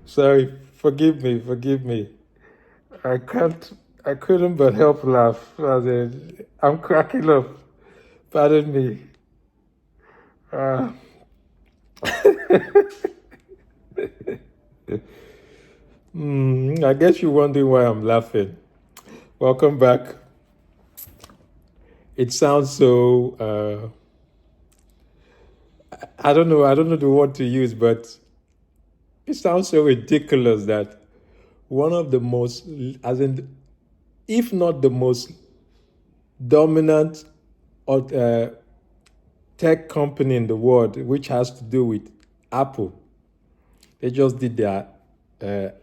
Sorry, forgive me. I can't, I couldn't but help laugh. I'm cracking up. Pardon me. Uh, I guess you're wondering why I'm laughing. Welcome back. It sounds so, I don't know the word to use, but it sounds so ridiculous that one of the most, as in, if not the most dominant or tech company in the world, which has to do with Apple. They just did their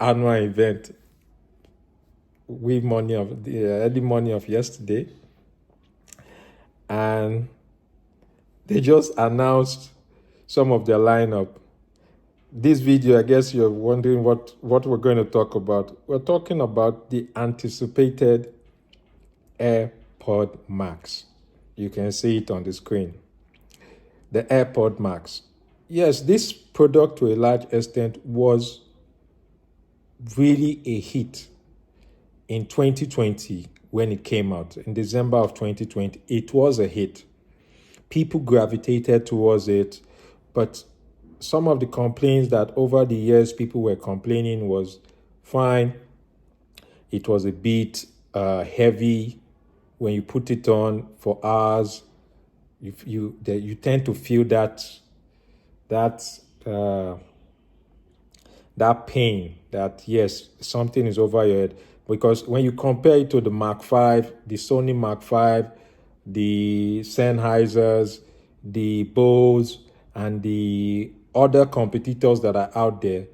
annual event with money of the early money of yesterday, and they just announced some of their lineup. This video, I guess you're wondering what we're going to talk about. We're talking about the anticipated AirPod Max. You can see it on the screen. The AirPod Max. Yes, this product to a large extent was really a hit in 2020 when it came out. In December of 2020, it was a hit. People gravitated towards it, but some of the complaints that over the years people were complaining was fine. It was a bit heavy when you put it on for hours. You tend to feel that uh, that pain that yes, something is over your head. Because when you compare it to the Mark V, the Sony Mark V, the Sennheisers, the Bose, and the other competitors that are out there,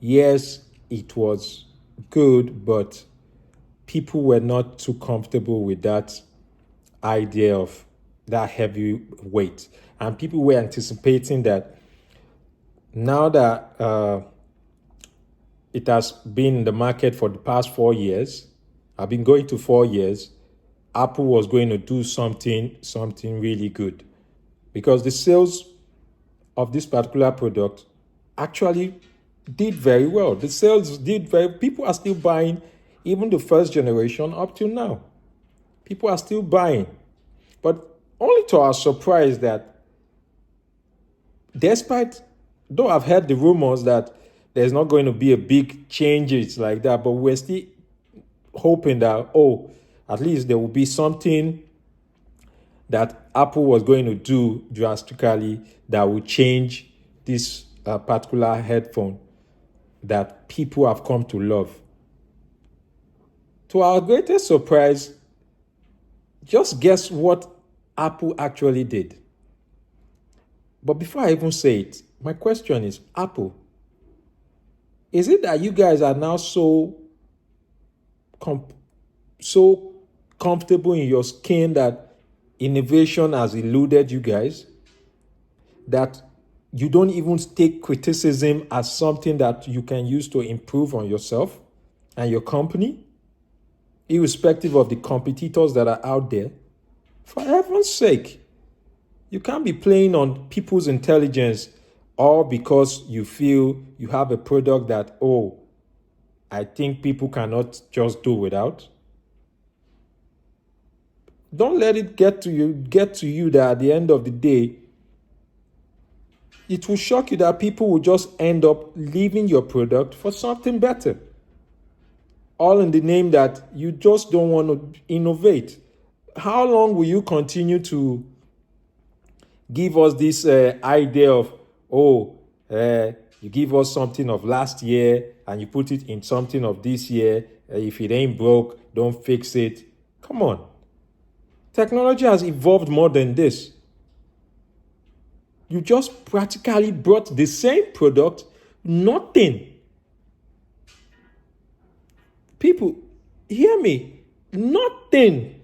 yes, it was good, but people were not too comfortable with that idea of that heavy weight. And people were anticipating that now that it has been in the market for the past 4 years, I've been going to 4 years, Apple was going to do something really good. Because the sales of this particular product actually did very well. The sales did very, people are still buying, even the first generation up to now. People are still buying. But only to our surprise that despite, though I've heard the rumors that there's not going to be a big changes like that, but we're still hoping that, oh, at least there will be something that Apple was going to do drastically that will change this particular headphone that people have come to love. To our greatest surprise, just guess what Apple actually did. But before I even say it, my question is, Apple, is it that you guys are now so comfortable in your skin that innovation has eluded you guys? That you don't even take criticism as something that you can use to improve on yourself and your company, irrespective of the competitors that are out there? For heaven's sake, you can't be playing on people's intelligence all because you feel you have a product that, oh, I think people cannot just do without. Don't let it get to you that at the end of the day, it will shock you that people will just end up leaving your product for something better. All in the name that you just don't want to innovate. How long will you continue to give us this idea of, oh, you give us something of last year and you put it in something of this year. If it ain't broke, don't fix it. Come on. Technology has evolved more than this. You just practically brought the same product, nothing. People, hear me, nothing.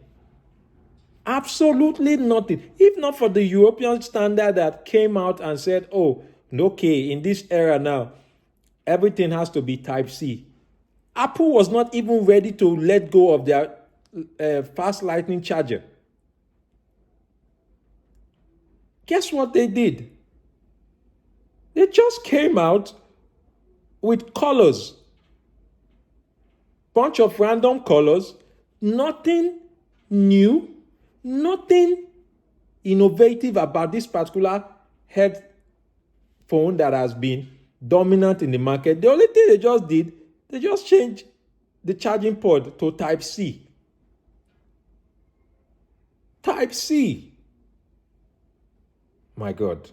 Absolutely nothing. If not for the European standard that came out and said, oh, okay, in this era now, everything has to be Type-C. Apple was not even ready to let go of their fast lightning charger. Guess what they did? just came out with colors, bunch of random colors, nothing new, nothing innovative about this particular headphone that has been dominant in the market. The only thing they just did, they just changed the charging port to Type-C. Type-C. My God.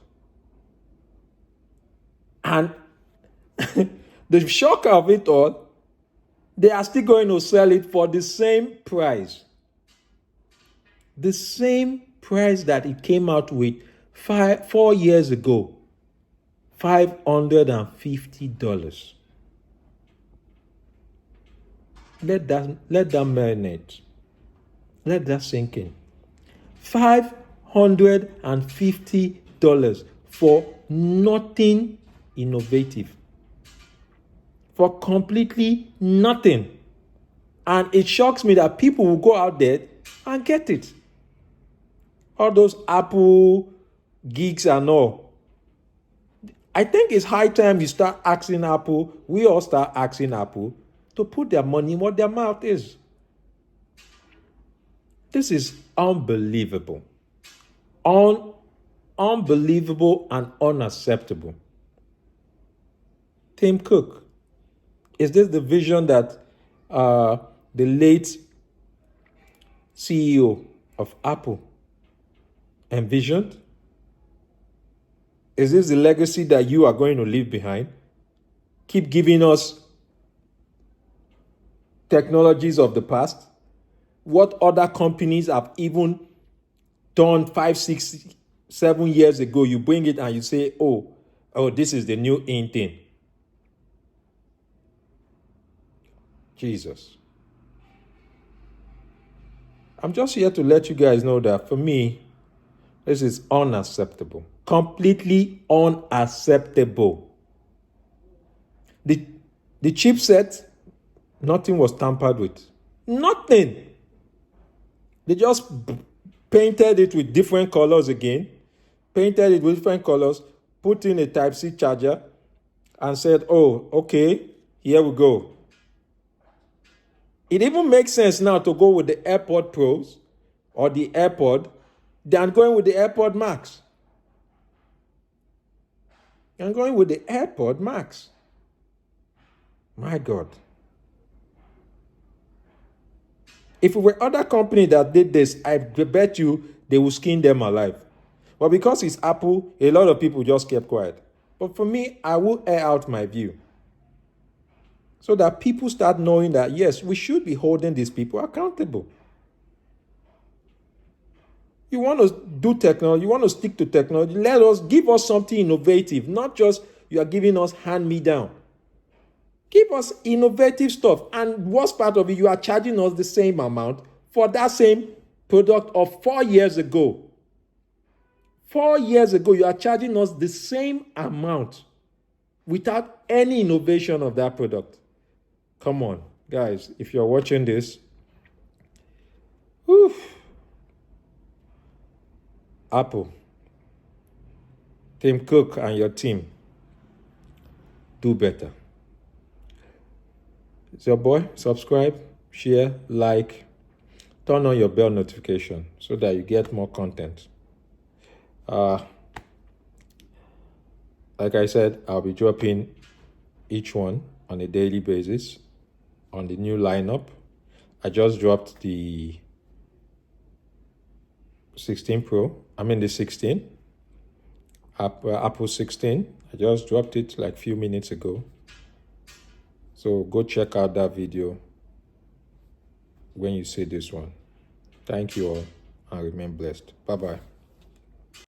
And the shock of it all, they are still going to sell it for the same price. The same price that it came out with 4 years ago. $550. Let that marinate. Let that sink in. $550 for nothing innovative. For completely nothing. And it shocks me that people will go out there and get it. All those Apple geeks and all. I think it's high time you start asking Apple, we all start asking Apple to put their money in what their mouth is. This is unbelievable. Unbelievable and unacceptable. Tim Cook, is this the vision that the late CEO of Apple envisioned? Is this the legacy that you are going to leave behind? Keep giving us technologies of the past? What other companies have even done 5, 6, 7 years ago, you bring it and you say, oh, this is the new in thing. Jesus. I'm just here to let you guys know that for me, this is unacceptable. Completely unacceptable. The chipset, nothing was tampered with. Nothing. They just painted it with different colors again. Painted it with different colors. Put in a Type-C charger. And said, oh, okay, here we go. It even makes sense now to go with the AirPod Pros or the AirPod than going with the AirPod Max. I'm going with the AirPod Max. My God. If it were other company that did this, I bet you they will skin them alive. But because it's Apple, a lot of people just kept quiet. But for me, I will air out my view. So that people start knowing that, yes, we should be holding these people accountable. You want to do technology, you want to stick to technology, give us something innovative, not just you are giving us hand-me-down. Give us innovative stuff. And worst part of it, you are charging us the same amount for that same product of 4 years ago. 4 years ago, you are charging us the same amount without any innovation of that product. Come on, guys, if you're watching this, Apple, Tim Cook and your team, do better. It's your boy. Subscribe, share, like, turn on your bell notification so that you get more content. Like I said, I'll be dropping each one on a daily basis on the new lineup. I just dropped the 16 Pro. The 16. Apple 16. I just dropped it like a few minutes ago. So go check out that video when you see this one. Thank you all and remain blessed. Bye-bye.